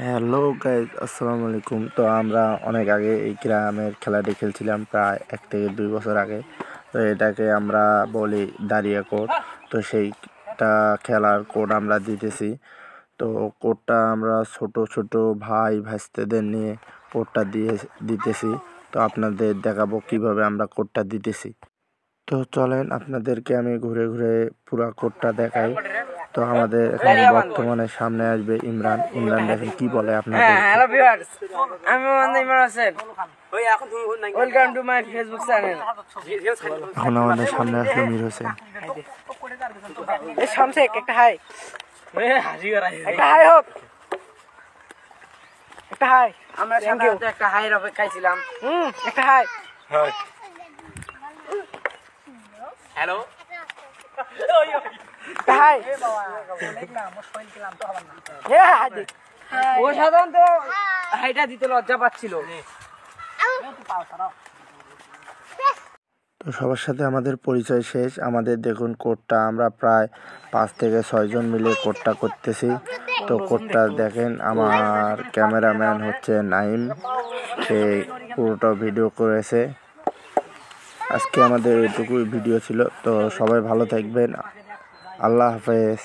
Hello guys, আসসালামু আলাইকুম। তো আমরা অনেক আগে এই গ্রামের খেলাটি খেলছিলাম, প্রায় 1 থেকে 2 বছর আগে। তো এটাকে আমরা বলি দাঁড়িয়ে কোড। তো সেইটা খেলার কোড আমরা দিতেছি। তো কোডটা আমরা ছোট ছোট ভাই ভাইস্তেদের নিয়ে কোডটা দিতেছি। তো আপনাদের দেখাবো কিভাবে আমরা কোডটা দিতেছি। তো চলেন আপনাদেরকে আমি ঘুরে ঘুরে পুরা কোডটা দেখাই। তো আমাদের এখন বর্তমানে সামনে আসবে ইমরান। ইমরান দেখেন কি বলে আপনাদের। হ্যালো ভিউয়ার্স, আমি Mohammad Imran Hossain. Welcome to my Facebook channel. এখন আমাদের সামনে আসলো মীর হোসেন। এই শামশেক একটা হাই, একটা হাই হোক, একটা হাই। আমরা সাধারণত একটা হাইয়ের অপেক্ষায় ছিলাম। একটা হাই। হ্যালো, একটা হাই। ও সাধারণত হাইটা দিতে লজ্জা পাচ্ছিল। তো সবার সাথে আমাদের পরিচয় শেষ। আমাদের দেখুন কোডটা আমরা প্রায় 5 থেকে 6 জন মিলে কোডটা করতেছি। তো কোডটা দেখেন, আমার ক্যামেরাম্যান হচ্ছে নাইম, সে পুরোটা ভিডিও করেছে। আজকে আমাদের এটুকুই ভিডিও ছিল। তো সবাই ভালো থাকবেন, আল্লাহ হাফেজ।